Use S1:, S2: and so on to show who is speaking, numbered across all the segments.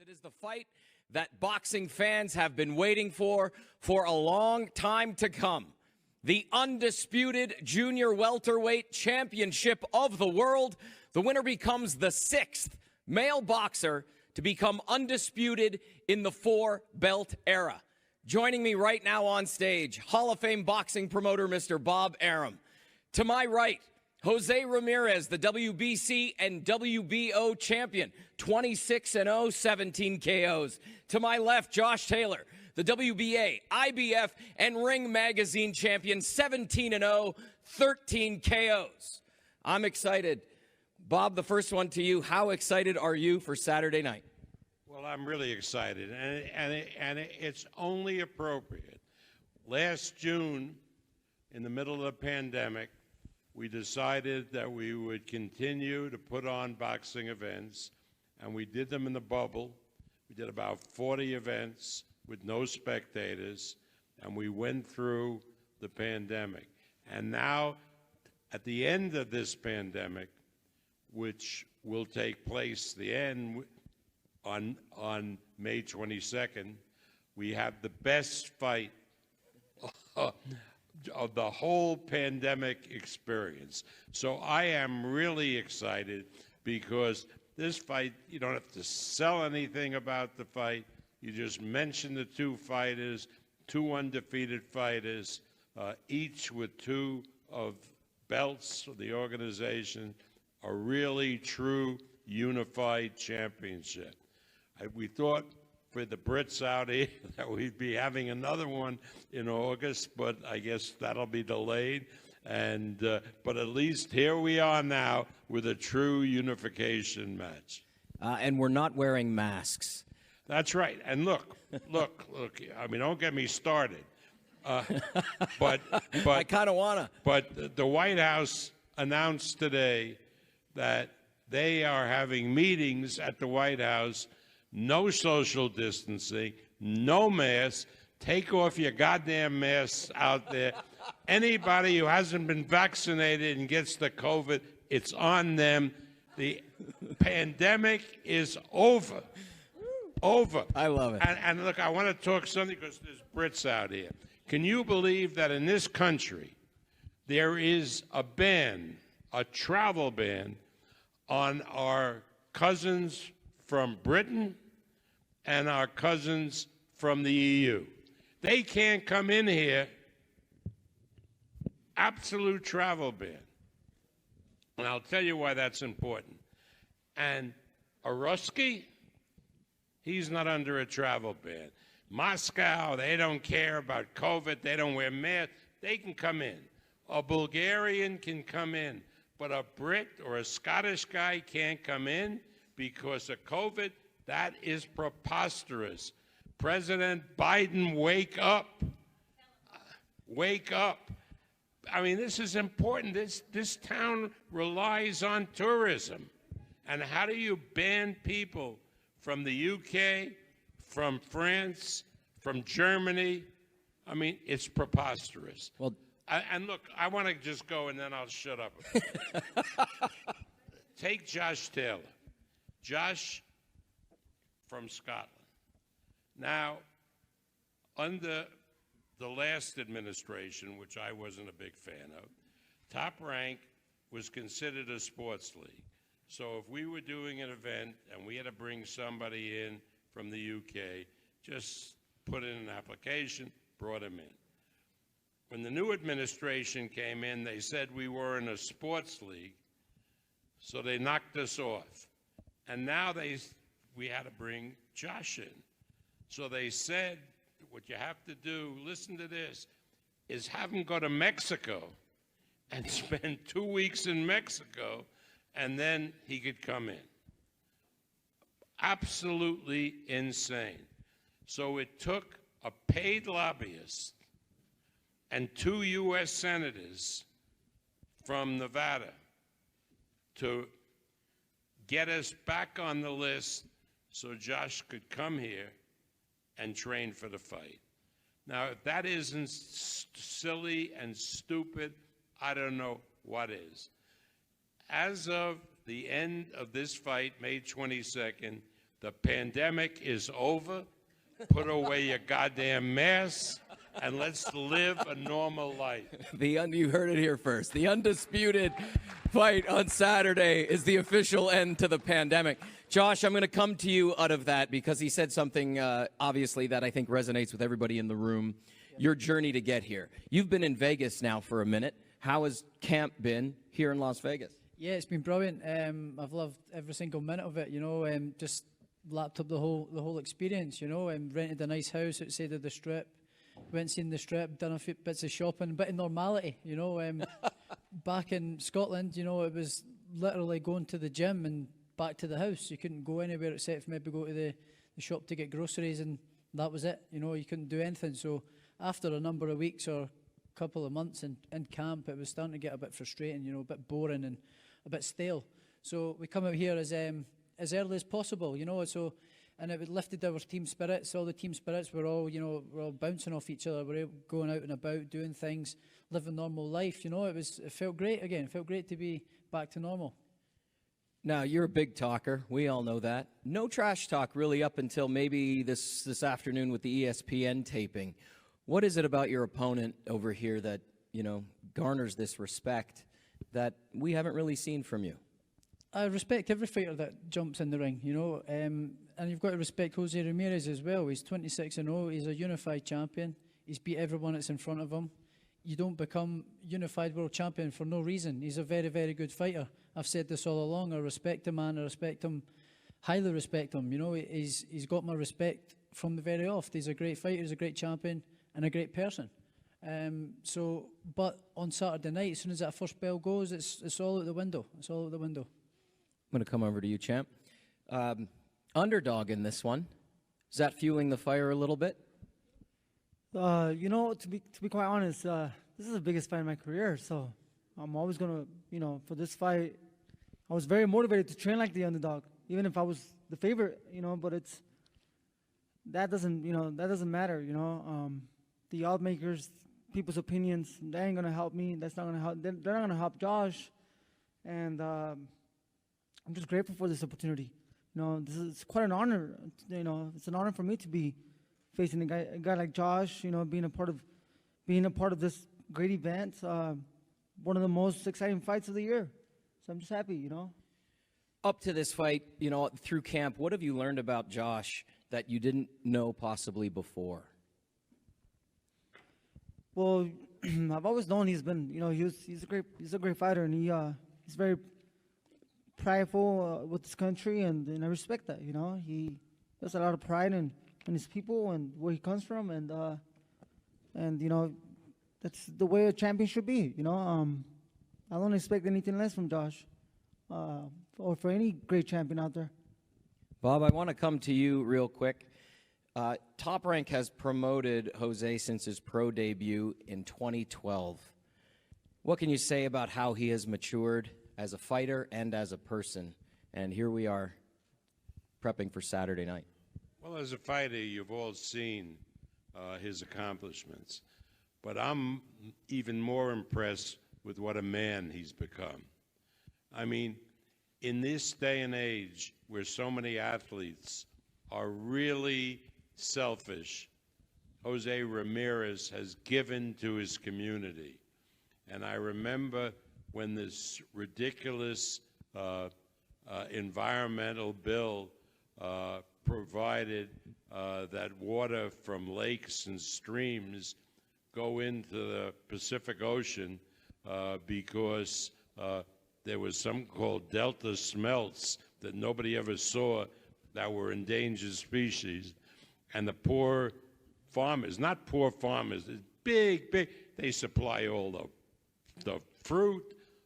S1: It is the fight that boxing fans have been waiting for a long time to come. The undisputed junior welterweight championship of the world. The winner becomes the 6th male boxer to become undisputed in the 4-belt era. Joining me right now on stage, Hall of Fame boxing promoter, Mr. Bob Arum. To my right, Jose Ramirez, the WBC and WBO champion, 26-0, 17 KOs. To my left, Josh Taylor, the WBA, IBF, and Ring Magazine champion, 17-0, 13 KOs. I'm excited. Bob, the first one to you. How excited are you for Saturday night?
S2: Well, I'm really excited, and it's only appropriate. Last June, in the middle of the pandemic, we decided that we would continue to put on boxing events, and we did them in the bubble. We did about 40 events with no spectators, and we went through the pandemic. And now, at the end of this pandemic, which will take place the end on May 22nd, we have the best fight of the whole pandemic experience. So I am really excited because this fight, you don't have to sell anything about the fight. You just mention the two fighters, two undefeated fighters, each with two of belts of the organization, a really true unified championship. We thought for the Brits out here that we'd be having another one in August, but I guess that'll be delayed. And but at least here we are now with a true unification match.
S1: And we're not wearing masks.
S2: That's right. And look. I mean, don't get me started. But
S1: I kind of wanna.
S2: But the White House announced today that they are having meetings at the White House. No social distancing, no masks. Take off your goddamn masks out there. Anybody who hasn't been vaccinated and gets the COVID, it's on them. The pandemic is over. Over.
S1: I love it.
S2: And look, I want to talk something because there's Brits out here. Can you believe that in this country there is a ban, a travel ban, on our cousins from Britain and our cousins from the EU? They can't come in here. Absolute travel ban. And I'll tell you why that's important. And Aruski, he's not under a travel ban. Moscow, they don't care about COVID. They don't wear masks. They can come in. A Bulgarian can come in. But a Brit or a Scottish guy can't come in because of COVID. That is preposterous. President Biden, wake up. Wake up. I mean, this is important. This town relies on tourism. And how do you ban people from the UK, from France, from Germany? I mean, it's preposterous.
S1: Well,
S2: and look, I want to just go and then I'll shut up. Take Josh Taylor. Josh from Scotland. Now, under the last administration, which I wasn't a big fan of, Top Rank was considered a sports league. So if we were doing an event and we had to bring somebody in from the UK, just put in an application, brought him in. When the new administration came in, they said we were in a sports league, so they knocked us off. And now we had to bring Josh in. So they said, what you have to do, listen to this, is have him go to Mexico and spend 2 weeks in Mexico, and then he could come in. Absolutely insane. So it took a paid lobbyist and 2 U.S. senators from Nevada to get us back on the list so Josh could come here and train for the fight. Now, if that isn't silly and stupid, I don't know what is. As of the end of this fight, May 22nd, The pandemic is over. Put away your goddamn masks, and let's live a normal life.
S1: You heard it here first. The undisputed fight on Saturday is the official end to the pandemic. Josh, I'm going to come to you out of that because he said something, obviously, that I think resonates with everybody in the room. Your journey to get here. You've been in Vegas now for a minute. How has camp been here in Las Vegas?
S3: Yeah, it's been brilliant. I've loved every single minute of it. You know, just lapped up the whole experience. You know, rented a nice house outside of the Strip. Went and seen the Strip, done a few bits of shopping, a bit of normality. You know, back in Scotland, you know, it was literally going to the gym and back to the house. You couldn't go anywhere except for maybe go to the shop to get groceries, and that was it. You know, you couldn't do anything. So after a number of weeks or a couple of months in camp, it was starting to get a bit frustrating, you know, a bit boring and a bit stale. So we come out here as early as possible, you know, and it lifted our team spirits. All the team spirits were all, you know, we're all bouncing off each other. We're going out and about, doing things, living normal life, you know. It felt great again. It felt great to be back to normal.
S1: Now, you're a big talker. We all know that. No trash talk really up until maybe this afternoon with the ESPN taping. What is it about your opponent over here that, you know, garners this respect that we haven't really seen from you?
S3: I respect every fighter that jumps in the ring, you know, and you've got to respect Jose Ramirez as well. He's 26-0. He's a unified champion. He's beat everyone that's in front of him. You don't become unified world champion for no reason. He's a very, very good fighter. I've said this all along. I respect the man. I respect him, highly respect him. You know, he's got my respect from the very off. He's a great fighter. He's a great champion and a great person. But on Saturday night, as soon as that first bell goes, it's all out the window. It's all out the window.
S1: I'm going to come over to you, champ. Underdog in this one. Is that fueling the fire a little bit?
S4: You know, to be quite honest, this is the biggest fight in my career. So I'm always gonna, you know, for this fight, I was very motivated to train like the underdog, even if I was the favorite. You know, but that doesn't matter. You know, the odds makers, people's opinions, they ain't gonna help me. That's not gonna help. They're not gonna help Josh, and I'm just grateful for this opportunity. You know, it's quite an honor. You know, it's an honor for me to be facing a guy like Josh. You know, being a part of this great event, one of the most exciting fights of the year. So I'm just happy. You know.
S1: Up to this fight, you know, through camp, what have you learned about Josh that you didn't know possibly before?
S4: Well, I've always known he's been, you know, he's a great fighter, and he's very prideful with his country, and I respect that. You know, he has a lot of pride in his people and where he comes from, and you know, that's the way a champion should be. You know, I don't expect anything less from Josh, or for any great champion out there.
S1: Bob, I want to come to you real quick. Top Rank has promoted Jose since his pro debut in 2012. What can you say about how he has matured as a fighter and as a person? And here we are, prepping for Saturday night.
S2: Well, as a fighter, you've all seen his accomplishments. But I'm even more impressed with what a man he's become. I mean, in this day and age where so many athletes are really selfish, Jose Ramirez has given to his community. And I remember when this ridiculous environmental bill provided that water from lakes and streams go into the Pacific Ocean because there was something called delta smelts that nobody ever saw that were endangered species. And the poor farmers, not poor farmers, big, they supply all the fruit,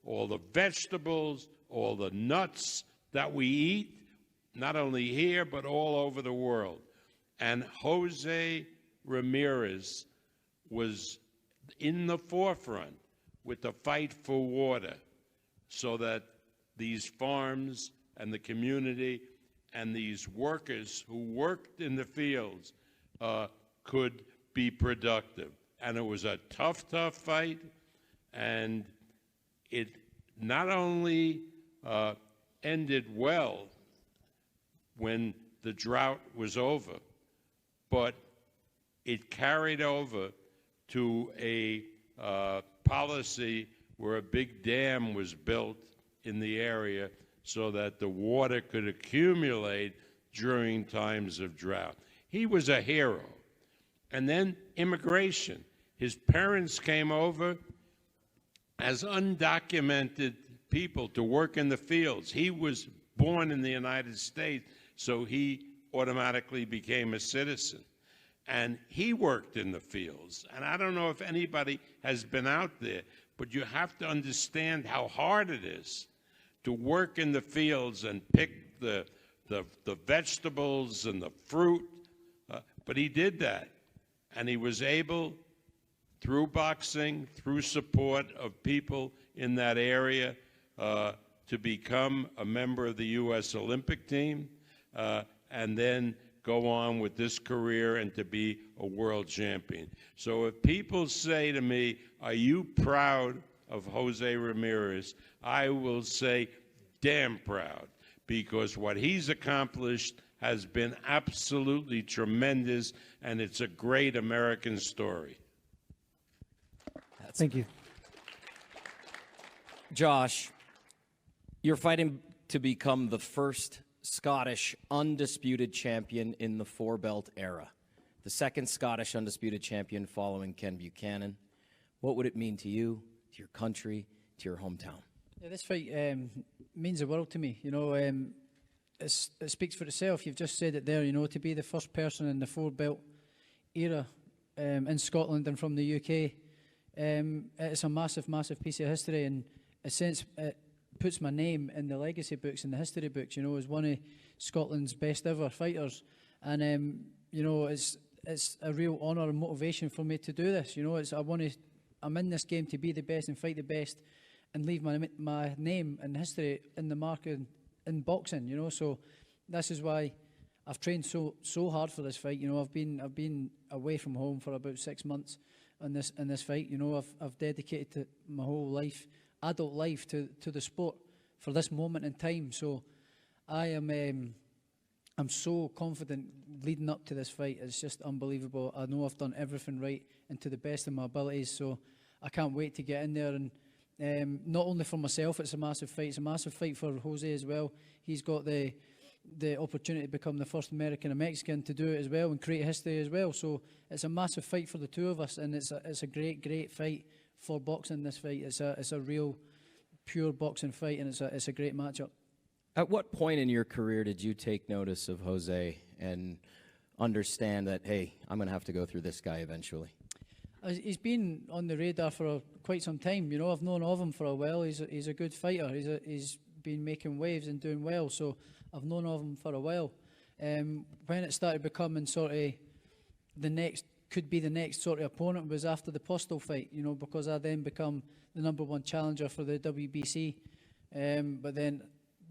S2: all the vegetables, all the nuts that we eat, not only here, but all over the world. And Jose Ramirez was in the forefront with the fight for water so that these farms and the community and these workers who worked in the fields could be productive. And it was a tough fight, and it not only ended well when the drought was over. But it carried over to a policy where a big dam was built in the area so that the water could accumulate during times of drought. He was a hero. And then immigration. His parents came over as undocumented people to work in the fields. He was born in the United States, so he automatically became a citizen. And he worked in the fields. And I don't know if anybody has been out there, but you have to understand how hard it is to work in the fields and pick the vegetables and the fruit. But he did that. And he was able, through boxing, through support of people in that area, to become a member of the U.S. Olympic team, and then go on with this career and to be a world champion. So if people say to me, are you proud of Jose Ramirez? I will say, damn proud, because what he's accomplished has been absolutely tremendous, and it's a great American story.
S4: Thank you.
S1: Josh, you're fighting to become the first Scottish undisputed champion in the four-belt era, the second Scottish undisputed champion following Ken Buchanan. What would it mean to you, to your country, to your hometown?
S3: Yeah, this fight means the world to me. You know, it speaks for itself. You've just said it there. You know, to be the first person in the four-belt era in Scotland and from the UK, it's a massive, massive piece of history. And in a sense, it puts my name in the legacy books, in the history books, you know, as one of Scotland's best ever fighters. And, you know, it's a real honour and motivation for me to do this. You know, I'm in this game to be the best and fight the best and leave my name and history in the mark in boxing, you know. So this is why I've trained so hard for this fight. You know, I've been away from home for about 6 months in this fight. You know, I've dedicated my whole life, adult life, to the sport for this moment in time. So I'm so confident leading up to this fight. It's just unbelievable. I know I've done everything right and to the best of my abilities. So I can't wait to get in there. And not only for myself, it's a massive fight. It's a massive fight for Jose as well. He's got the opportunity to become the first American and Mexican to do it as well and create history as well. So it's a massive fight for the two of us, and it's a great fight for boxing. This fight, it's a real pure boxing fight, and it's a great matchup.
S1: At what point in your career did you take notice of Jose and understand that, hey, I'm going to have to go through this guy eventually?
S3: He's been on the radar for quite some time. You know, I've known of him for a while. He's a good fighter. He's been making waves and doing well. So I've known of him for a while. When it started becoming sort of the next sort of opponent was after the Postal fight. You know, because I then become the #1 challenger for the WBC. But then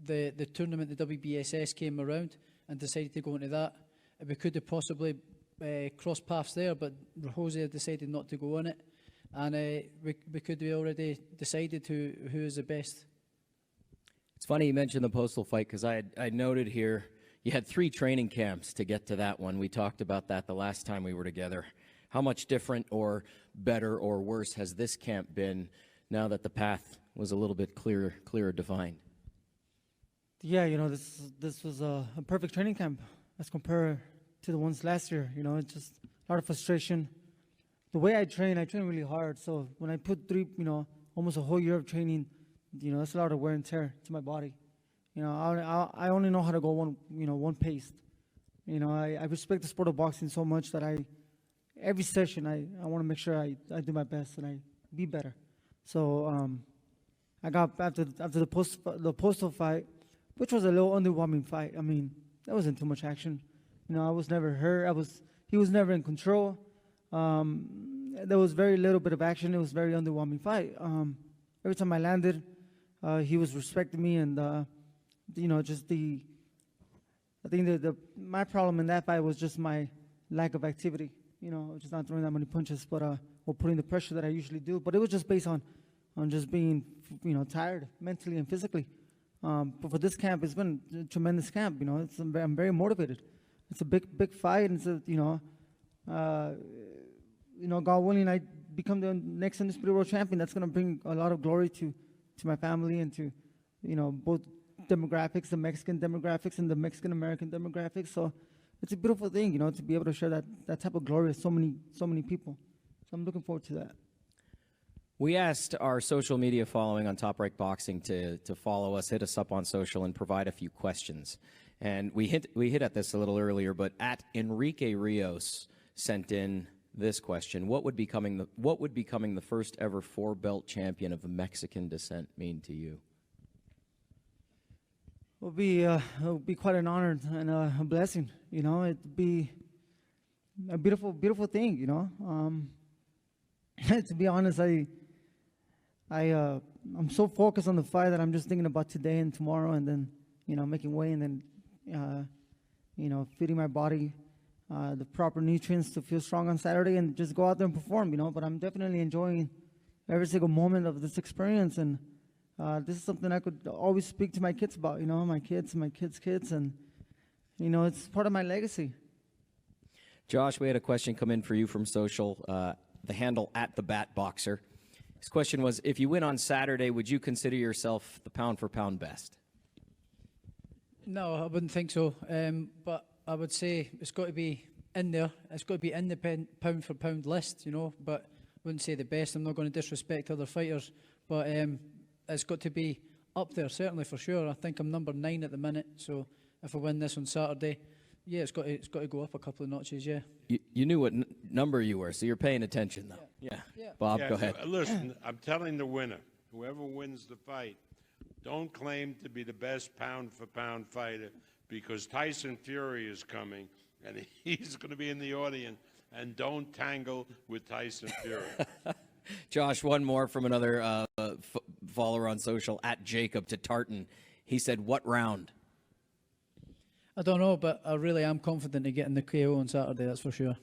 S3: the tournament, the WBSS, came around and decided to go into that. We could have possibly cross paths there, but Jose decided not to go in it, and we could have already decided who is the best.
S1: It's funny you mentioned the Postal fight, because I noted here you had 3 training camps to get to that one. We talked about that the last time we were together. How much different or better or worse has this camp been now that the path was a little bit clearer defined?
S4: Yeah, you know, this was a perfect training camp as compared to the ones last year. You know, it's just a lot of frustration. The way I train really hard. So when I put almost a whole year of training, you know, that's a lot of wear and tear to my body. You know, I only know how to go one pace. You know, I respect the sport of boxing so much that every session I want to make sure I do my best and I be better. So I got after the Postal fight, which was a little underwhelming fight. I mean, there wasn't too much action. You know, I was never hurt. He was never in control. There was very little bit of action. It was a very underwhelming fight. Every time I landed, he was respecting me, and you know, I think my problem in that fight was just my lack of activity. You know, just not throwing that many punches, but or putting the pressure that I usually do. But it was just based on just being, you know, tired mentally and physically. But for this camp, it's been a tremendous camp. You know, I'm very motivated. It's a big fight, and it's a, God willing, I become the next undisputed world champion. That's going to bring a lot of glory to my family and to, both demographics, the Mexican demographics and the Mexican American demographics. So it's a beautiful thing, to be able to share that type of glory with so many people. So I'm looking forward to that.
S1: We asked our social media following on Top Rank Boxing to follow us, hit us up on social, and provide a few questions. And we hit at this a little earlier, but at Enrique Rios sent in this question: What would becoming the first ever 4-belt champion of Mexican descent mean to you?
S4: It would be quite an honor and a blessing. It'd be a beautiful thing. To be honest, I'm so focused on the fight that I'm just thinking about today and tomorrow, and then making weight, and then feeding my body the proper nutrients to feel strong on Saturday and just go out there and perform. But I'm definitely enjoying every single moment of this experience, and this is something I could always speak to my kids about. My kids and my kids' kids, and it's part of my legacy.
S1: Josh, we had a question come in for you from social. The handle @thebatboxer. His question was, if you win on Saturday, would you consider yourself the pound-for-pound best?
S3: No, I wouldn't think so. But I would say it's got to be in there. It's got to be in the pound-for-pound list, But I wouldn't say the best. I'm not going to disrespect other fighters. But it's got to be up there, certainly, for sure. I think I'm number 9 at the minute. So if I win this on Saturday, yeah, it's got to go up a couple of notches, yeah.
S1: You knew what number you were, so you're paying attention, though. Yeah. Bob, go ahead.
S2: Listen, I'm telling the winner, whoever wins the fight, don't claim to be the best pound-for-pound fighter, because Tyson Fury is coming, and he's going to be in the audience, and don't tangle with Tyson Fury.
S1: Josh, one more from another follower on social, @Jacob to Tartan. He said, what round?
S3: I don't know, but I really am confident of getting the KO on Saturday, that's for sure.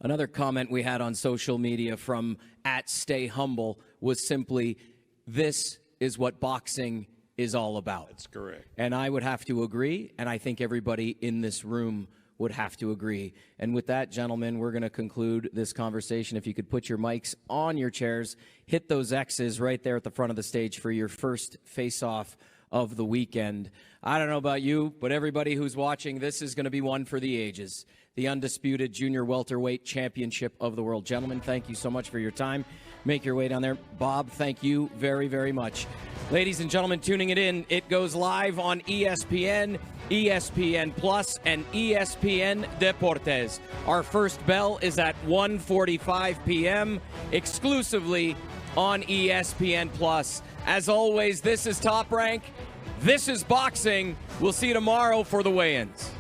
S1: Another comment we had on social media from @StayHumble was simply, this is what boxing is all about.
S2: That's correct.
S1: And I would have to agree, and I think everybody in this room would have to agree. And with that, gentlemen, we're going to conclude this conversation. If you could put your mics on your chairs, hit those X's right there at the front of the stage for your first face-off of the weekend. I don't know about you, but everybody who's watching, this is going to be one for the ages. The undisputed junior welterweight championship of the world. Gentlemen, thank you so much for your time. Make your way down there. Bob, thank you very, very much. Ladies and gentlemen, tuning it in, it goes live on ESPN, ESPN Plus, and ESPN Deportes. Our first bell is at 1:45 p.m. exclusively on ESPN Plus. As always, this is Top Rank. This is boxing. We'll see you tomorrow for the weigh-ins.